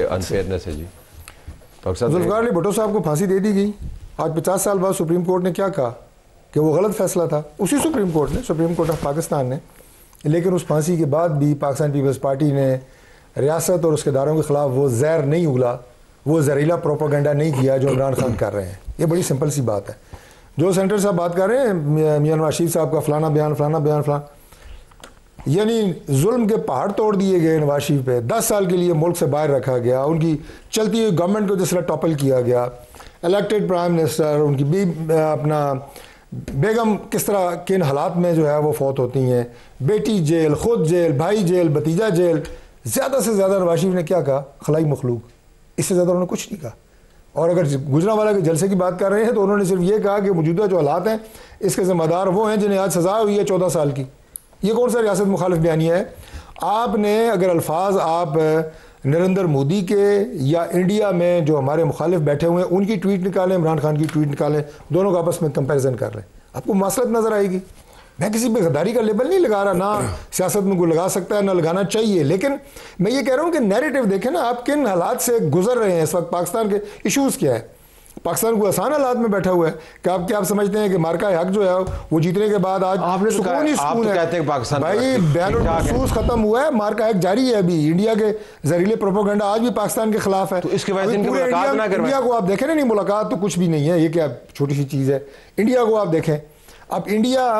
Unfairness है जी। जुल्फ़िकार अली भुट्टो साहब को फांसी दे दी गई। आज 50 साल बाद सुप्रीम कोर्ट ने क्या कहा कि वो गलत फैसला था, उसी सुप्रीम कोर्ट ऑफ पाकिस्तान ने। लेकिन उस फांसी के बाद भी पाकिस्तान पीपल्स पार्टी ने रियासत और उसके इदारों के ख़िलाफ़ वो जहर नहीं उगला, वो जहरीला प्रोपेगेंडा नहीं किया जो इमरान खान कर रहे हैं। ये बड़ी सिंपल सी बात है। जो सेंटर साहब बात कर रहे हैं मियां नवाज शरीफ साहब का फलाना बयान, यानी जुल्म के पहाड़ तोड़ दिए गए नवाज शरीफ पे। 10 साल के लिए मुल्क से बाहर रखा गया, उनकी चलती हुई गवर्नमेंट को जिस तरह टॉपल किया गया, इलेक्टेड प्राइम मिनिस्टर, उनकी अपना बेगम किस तरह किन हालात में जो है वो फौत होती हैं, बेटी जेल, खुद जेल, भाई जेल, भतीजा जेल। ज़्यादा से ज़्यादा नवाज शरीफ ने क्या कहा, खलाई मखलूक, इससे ज़्यादा उन्होंने कुछ नहीं कहा। और अगर गुजरांवाला के जलसे की बात कर रहे हैं तो उन्होंने सिर्फ ये कहा कि मौजूदा जो हालात हैं इसके ज़िम्मेदार वो हैं जिन्हें आज सज़ा हुई है 14 साल की। ये कौन सा रियासत मुखालिफ बयानिया है? आपने अगर अल्फाज आप नरेंद्र मोदी के या इंडिया में जो हमारे मुखालिफ बैठे हुए हैं उनकी ट्वीट निकालें, इमरान खान की ट्वीट निकालें, दोनों का आपस में कंपैरिजन कर लें, आपको मसलत नज़र आएगी। मैं किसी पे गद्दारी का लेबल नहीं लगा रहा, ना सियासत में कोई लगा सकता है, ना लगाना चाहिए। लेकिन मैं ये कह रहा हूँ कि नैरेटिव देखें ना, आप किन हालात से गुजर रहे हैं इस वक्त, पाकिस्तान के इशूज़ क्या है। पाकिस्तान को आसान हालात में बैठा हुआ है कि आप क्या समझते हैं कि मार्का हक जो है वो जीतने के बाद आज सुकून ही सुकून है। कहते हैं पाकिस्तान भाई बैनुल महसूस खत्म हुआ है, मार्का हक जारी है अभी। इंडिया के जहरीले प्रोपेगेंडा आज भी पाकिस्तान के खिलाफ है। तो इसके वजह से इंडिया को आप देखें ना, नहीं मुलाकात तो कुछ भी नहीं है, ये क्या छोटी सी चीज़ है। इंडिया को आप देखें, अब इंडिया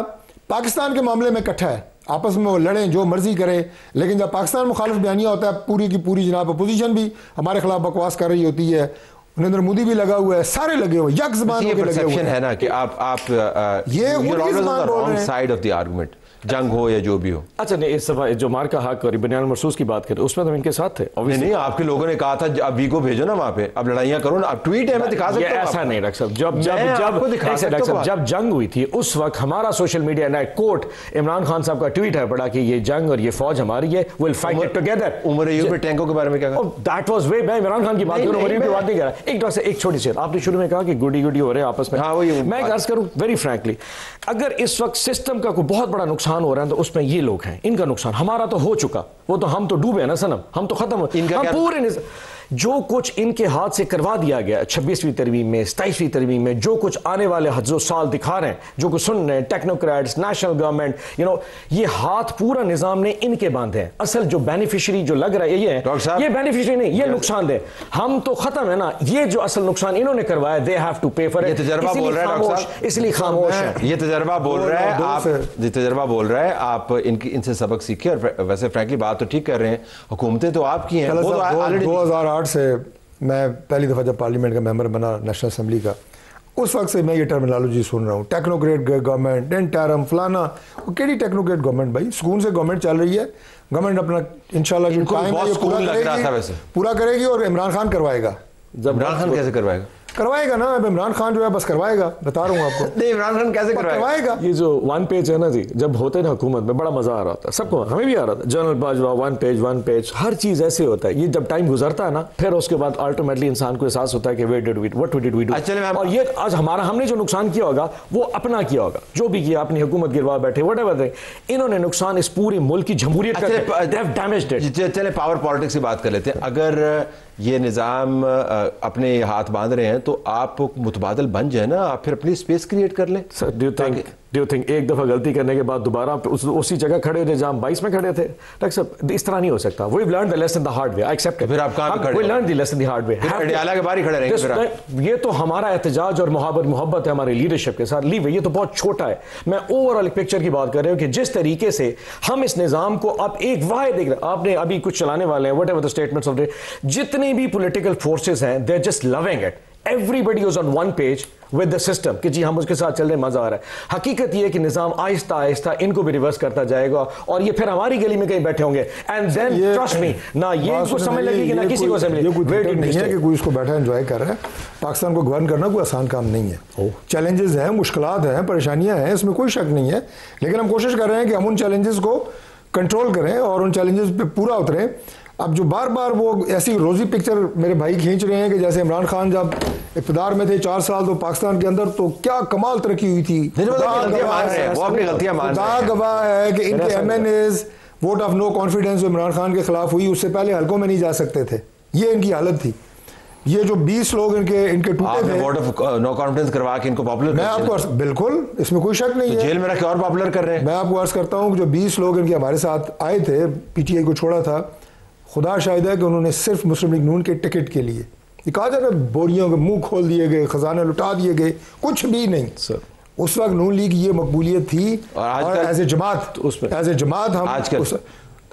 पाकिस्तान के मामले में इकट्ठा है, आपस में वो लड़ें जो मर्जी करें, लेकिन जब पाकिस्तान मुखालिफ बयानिया होता है पूरी की पूरी जनाब अपोजिशन भी हमारे खिलाफ बकवास कर रही होती है, नरेंद्र मोदी भी लगा हुआ है, सारे लगे हुए, यक ज़बान के लगे हुए है ना कि आप ये wrong side of the argument, जंग हो या जो भी हो। अच्छा नहीं, इस सफा जो मार्का हक और बयानुल महसूस की बात करें उसमें तो इनके साथ थे। नहीं, आपके लोगों ने कहा था अब वी को भेजो ना वहां पे, अब लड़ाइयां करो ना, अब ट्वीट है मैं दिखा सकता हूं। ऐसा नहीं रख सकता। जब जंग हुई थी उस वक्त हमारा सोशल मीडिया ने कोट इमरान खान साहब का ट्वीट है पड़ा कि ये जंग और ये फौज हमारी है, will fight it together. Umar Ayub टैंकों के बारे में क्या कहा? दैट वाज वे, मैं इमरान खान की बात कर रहा हूं, उमर अय्यूब की बात नहीं कर रहा। एक तरह से एक छोटी सी आपने शुरू में कहा कि गुडी गुडी हो रहे हैं आपस में। मैं अर्ज करूं वेरी फ्रैंकली, अगर इस वक्त सिस्टम का कोई बहुत बड़ा नुकसान हो रहा है तो उसमें ये लोग हैं, इनका नुकसान। हमारा तो हो चुका, वो तो हम तो डूबे हैं ना सनम, हम तो खत्म हो, हम पूरे जो कुछ इनके हाथ से करवा दिया गया 26वीं तरमीम में, 27वीं तरमीम में, जो कुछ आने वाले जो साल दिखा रहे हैं, जो कुछ सुन रहे हैं, टेक्नोक्रेट्स, नेशनल गवर्नमेंट, ये हाथ पूरा निजाम ने इनके बांधे हैं। असल जो बेनिफिशियरी जो लग रहा है ये है, ये बेनिफिशियरी नहीं, ये नुकसान दे, हम तो खत्म है ना। ये जो असल नुकसान इन्होंने करवाया, दे हैव टू पे फॉर इट। तजर्बा बोल रहा है, इसलिए खामोश है। ये तजर्बा बोल रहा है, आप तजर्बा बोल रहा है, आप इनसे सबक सीखे। और वैसे फ्रैंकली बात तो ठीक कर रहे हैं, हुकूमतें तो आपकी हैं। 2008 से मैं पहली दफ़ा जब पार्लियामेंट का मेंबर बना नेशनल असेंबली का, उस वक्त से मैं ये टर्मिनोलॉजी सुन रहा हूँ, टेक्नोक्रेट गवर्नमेंट, इंटरम फलाना। केड़ी टेक्नोक्रेट गवर्नमेंट भाई, सुकून से गवर्नमेंट चल रही है, गवर्नमेंट अपना इंशाल्लाह पूरा करेगी और इमरान खान करवाएगा। इमरान खान कैसे करवाएगा ना, अब इमरान खान जो है बस करवाएगा, बता रहा हूँ आपको। नहीं, इमरान खान कैसे करवाएगा? ये जो वन पेज है ना जी, जब होते ना हुकूमत में बड़ा मजा आ रहा था सबको, हमें भी आ रहा था। जनरल बाजवा वन पेज हर चीज ऐसे होता है। ये जब टाइम गुजरता है ना, फिर उसके बाद अल्टीमेटली इंसान को एहसास होता है कि व्हाट डिड वी डू। और ये आज हमारे जो नुकसान किया होगा वो अपना किया होगा, जो भी किया अपनी हुकूमत गिरवा बैठे व्हाटएवर, इन्होंने नुकसान इस पूरे मुल्क की जमहूरियत का डैमेज्ड इट। चले पावर पॉलिटिक्स की बात कर लेते हैं। अगर ये निज़ाम अपने हाथ बांध रहे हैं तो आप मुतबादल बन जाए ना, आप फिर अपनी स्पेस क्रिएट कर लें। डू यू थिंक एक दफ़ा गलती करने के बाद दोबारा उसी जगह खड़े थे जहाँ 22 में खड़े थे? डॉक्टर साहब इस तरह नहीं हो सकता। We learn the lesson the hard way, I accept. फिर आप कहाँ खड़े? We learn the lesson the hard way. Adiala के बाहर ही खड़े रहेंगे। ये तो हमारा एहतजाज और मोहब्बत है हमारे लीडरशिप के साथ। लीव ये तो बहुत छोटा है। मैं ओवरऑल पिक्चर की बात कर रहा हूँ कि जिस तरीके से हम इस निज़ाम को अब एक वाहिद देख रहे, आपने अभी कुछ चलाने वाले हैं whatever the statements of the, जितने भी पॉलिटिकल फोर्सेस हैं they are just loving it. Everybody was on one page with the system कि जी हम उसके साथ चल रहे हैं, मजा आ रहा है। हकीकत ये है कि निजाम आहिस्ता आहिस्ता इनको भी रिवर्स करता जाएगा और ये फिर हमारी गली में कहीं बैठे होंगे। एंड देन ट्रस्ट मी, ना ये इनको समझ लगेगी ना किसी को असेंबली। ये कोई नहीं है कि कोई इसको बैठा एंजॉय कर रहा है। पाकिस्तान को गवर्न करना कोई आसान काम नहीं है। चैलेंजेस हैं, मुश्किलात हैं, परेशानियां हैं, इसमें कोई शक नहीं है। लेकिन हम कोशिश कर रहे हैं कि हम उन चैलेंजेस को कंट्रोल करें और उन चैलेंजेस पे पूरा उतरें। अब जो बार बार वो ऐसी रोजी पिक्चर मेरे भाई खींच रहे हैं कि जैसे इमरान खान जब इक़्तिदार में थे 4 साल तो पाकिस्तान के अंदर तो क्या कमाल तरक्की हुई थी। वो अपनी गलतियां मान रहे हैं। गवाह है कि इनके MNAs vote of no confidence जो इमरान खान के खिलाफ हुई उससे पहले हल्कों में नहीं जा सकते थे। ये इनकी हालत थी। ये जो 20 लोग इनके टूटे थे, वोट ऑफ नो कॉन्फिडेंस करवा के इनको पॉपुलर, मैं आपको बिल्कुल इसमें कोई शक नहीं है, जेल में रख के और पॉपुलर कर रहे हैं। मैं आपको अर्ज करता हूं कि जो 20 लोग इनके हमारे साथ आए थे, पीटीआई को छोड़ा था, खुदा शाहिद है कि उन्होंने सिर्फ मुस्लिम लीग नून के टिकट के लिए, ये कहा जाए ना, बोरियों के मुंह खोल दिए गए, खजाने लुटा दिए गए, कुछ भी नहीं सर। उस वक्त नून लीग ये मकबूलियत थी, और एज ए जमात हम आजकल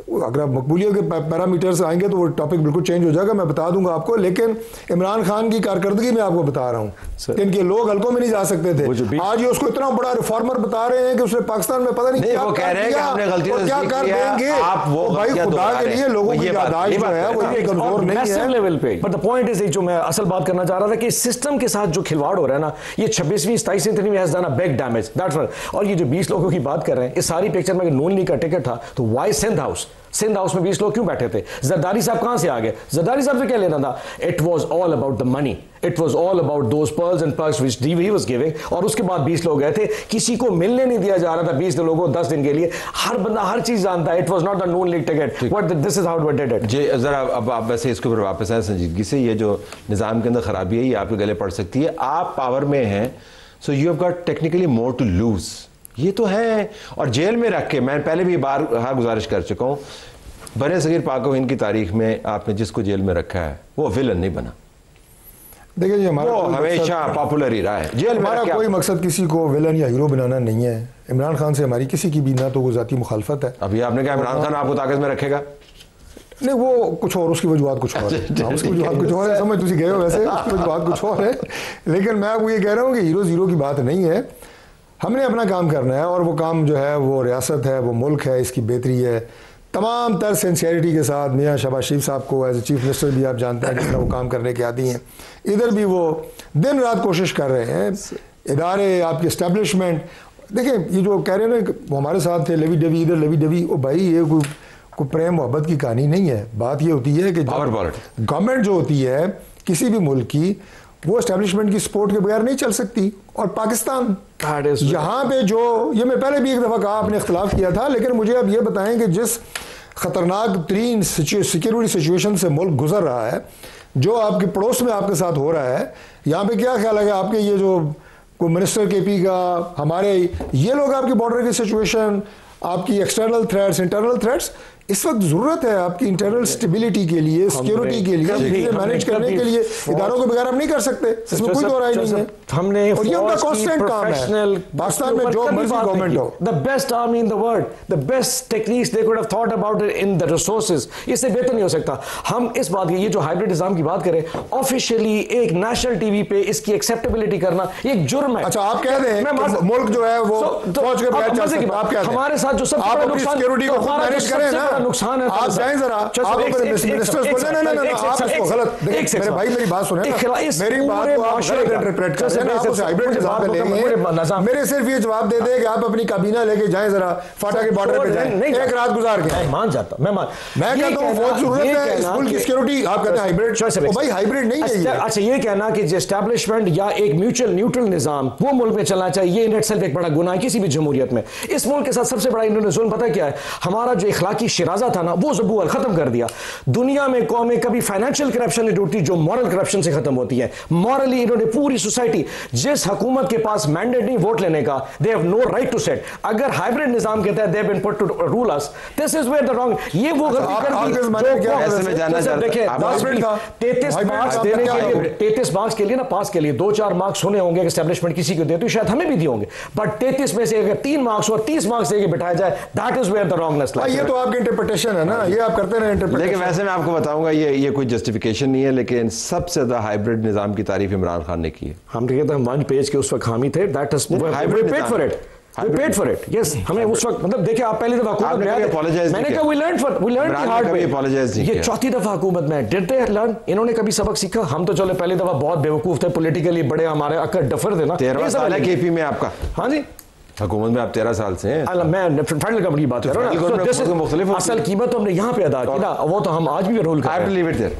अगर आप मकबूलियत के पैरामीटर्स आएंगे तो वो टॉपिक बिल्कुल चेंज हो जाएगा, मैं बता दूंगा आपको। लेकिन इमरान खान की कारकर्दगी में आपको बता रहा हूँ कि इनके लोग हल्कों में नहीं जा सकते थे। आज ये उसको इतना बड़ा रिफॉर्मर बता रहे हैं कि उसने पाकिस्तान में पता नहीं क्या कर देंगे। आप वो भाई खुदा के लिए लोगों की याददाश्त जो है वो इतनी कमजोर नहीं है लेवल पे। बट द पॉइंट इज, जो मैं असल बात करना चाह रहा था कि सिस्टम के साथ जो खिलवाड़ हो रहा है ना, ये 26वीं 27वीं में has done a big damage that's. और ये जो 20 लोगों की बात कर रहे हैं, इस सारी पिक्चर में नून लीग का टिकट था तो वाई सिंध हाउस में 20 लोग क्यों बैठे थे? जरदारी साहब कहां से आ गए? जरदारी साहब से क्या लेना था? It was all about the money, it was all about those pearls and perks which he was giving. और उसके बाद 20 लोग गए थे, किसी को मिलने नहीं दिया जा रहा था 20 लोगों को 10 दिन के लिए। हर बंदा हर चीज जानता है, it was not the Noon league ticket, what this is how it did it. जी जरा अब आप वैसे इसके ऊपर वापस आए संजीदगी से। ये जो निजाम के अंदर खराबी है ये आपके गले पड़ सकती है, आप पावर में हैं, so you have got technically more to lose, ये तो है। और जेल में रख के, मैं पहले भी बार गुजारिश कर चुका हूं, बरे सगीर पाक व हिंद की तारीख में आपने जिसको जेल में रखा है वो विलन नहीं बना। देखिए जी, हमारा हमेशा पॉपुलर ही रहा है। जेल में हमारा कोई मकसद किसी को विलन या हीरो बनाना नहीं है। इमरान खान से हमारी किसी की भी ना तो वो जाती मुखालफत है। अभी आपने कहा इमरान खान आपको ताकत में रखेगा, नहीं वो कुछ और, उसकी वजूहत कुछ और है, उसकी वजूहत कुछ और है, समझ तुम गए हो वैसे, उसकी वजूहत कुछ और है। लेकिन मैं आपको ये कह रहा हूँ कि हीरो की बात नहीं है। हमने अपना काम करना है और वो काम जो है वो रियासत है, वो मुल्क है, इसकी बेहतरी है। तमाम तर सिंसियरिटी के साथ मियाँ शहबाज शरीफ साहब को एज ए चीफ मिनिस्टर भी आप जानते हैं जिस तरह वो काम करने के आदी हैं, इधर भी वो दिन रात कोशिश कर रहे हैं। इदारे, आपकी इस्टेब्लिशमेंट, देखिए ये जो कह रहे हैं ना वो हमारे साथ थे लेवी डेवी, इधर लेवी डेवी, ओ भाई ये कोई प्रेम मोहब्बत की कहानी नहीं है। बात ये होती है कि गवर्नमेंट जो होती है किसी भी मुल्क की, वो एस्टेब्लिशमेंट की सपोर्ट के बगैर नहीं चल सकती। और पाकिस्तान यहाँ पे जो, ये मैं पहले भी एक दफ़ा कहा, आपने इख्तलाफ किया था, लेकिन मुझे अब ये बताएं कि जिस खतरनाक तरीन सिक्योरिटी सिचुएशन से मुल्क गुजर रहा है, जो आपके पड़ोस में आपके साथ हो रहा है, यहाँ पे क्या ख्याल है आपके ये जो कोई मिनिस्टर केपी का, हमारे ये लोग आपकी बॉर्डर की सिचुएशन, आपकी एक्सटर्नल थ्रेट्स, इंटरनल थ्रेट्स, इस वक्त जरूरत है आपकी इंटरनल स्टेबिलिटी के लिए, सिक्योरिटी के लिए, चीजें मैनेज करने के लिए इदारों के बगैर आप नहीं कर सकते, इसमें कोई दो राय नहीं है। हमने और ये उनका कांस्टेंट काम है। पाकिस्तान में जो मर्जी गवर्नमेंट हो, the best army in the world, the best techniques they could have thought about it in the resources, इससे बेहतर नहीं हो सकता। हम इस बात की, ये जो हाइब्रिड निजाम की बात करें, ऑफिशियली एक नेशनल टीवी पे इसकी एक्सेप्टेबिलिटी करना एक जुर्म है। अच्छा आप कह दें मुल्क जो है वो फौज के बगैर चल सकता है, आप क्या हमारे साथ जो सबसे बड़ा नुकसान, सिक्योरिटी को मैनेज करें ना, नुकसान है। आप जाएं जरा, आप मिनिस्टर्स को, नहीं आप इसको गलत, देखिए मेरे भाई मेरी बात सुने, मेरी बात को आप गलत इंटरप्रेट कर रहे हैं। आप उस हाइब्रिड निजाम पे लेंगे, मेरे सिर्फ ये जवाब दे दे कि आप अपनी काबीना लेके जाएं जरा फाटा के बॉर्डर पे जाएं, एक रात गुजार के। मान जाता मैं कहता हूं बहुत जरूरत है स्कूल की सिक्योरिटी। आप कहते हैं हाइब्रिड, भाई हाइब्रिड नहीं है ये। अच्छा ये कहना कि जो एस्टैब्लिशमेंट या एक म्यूचुअल न्यूट्रल निजाम वो मुल्क में चलना चाहिए, ये इन इटसेल्फ एक बड़ा गुनाह है किसी भी जमहूरियत में। इस मुल्क के साथ सबसे बड़ा इन्होंने जुल्म पता क्या है, हमारा जो इखलाकी शिराजा था ना, वो ज़बूअल खत्म कर दिया। दुनिया में कौमें कभी फाइनेंशियल करप्शन नहीं ढूंढती जो मॉरल करप्शन से खत्म होती है। मॉरली इन्होंने पूरी सोसाइटी, जिस हुकूमत के पास मैंडेट नहीं वोट लेने का, they have no right to set. अगर हाइब्रिड निजाम के तहत they have been put to rule us, this is where the wrong, ये वो गलती कर दी। देखिए 33 मार्क्स के लिए ना, पास के लिए 2-4 मार्क्स होने होंगे एस्टैब्लिशमेंट किसी को दे, तो शायद हमें भी दिए होंगे, बट 33 में से अगर 3 मार्क्स और 30 मार्क्स देके बिठाया जाए, that is where the wrongness lies. ये तो आपकी इंटरप्रिटेशन है ना, ये आप करते रहे इंटरप्रिटेशन। लेकिन वैसे मैं आपको बताऊंगा ये कोई जस्टिफिकेशन नहीं है, लेकिन सबसे ज्यादा हाइब्रिड निजाम की तारीफ इमरान खान ने की है। हम कहते हैं मंच पेज के उस वक्त हामी थे, that is hybrid paid for it, we paid for it, yes। हमें उस वक्त, मतलब देखिए आप पहली दफा हुकूमत में आए, मैंने कहा we learned the hard way। ये चौथी दफा हुकूमत में, did they learn? इन्होंने कभी सबक सीखा? हम तो चलो पहली दफा बहुत बेवकूफ थे, पॉलिटिकली बड़े हमारे अक्कर डफर थे ना। 13 साल है केपी में आपका। हाँ जी, हुकूमत में आप 13 साल से हैं। मैं फेडरल गवर्नमेंट की बात कर रहा हूँ, असल कीमत तो हमने यहाँ पे अदा की ना, वो तो हम आज भी रोल कर रहे हैं।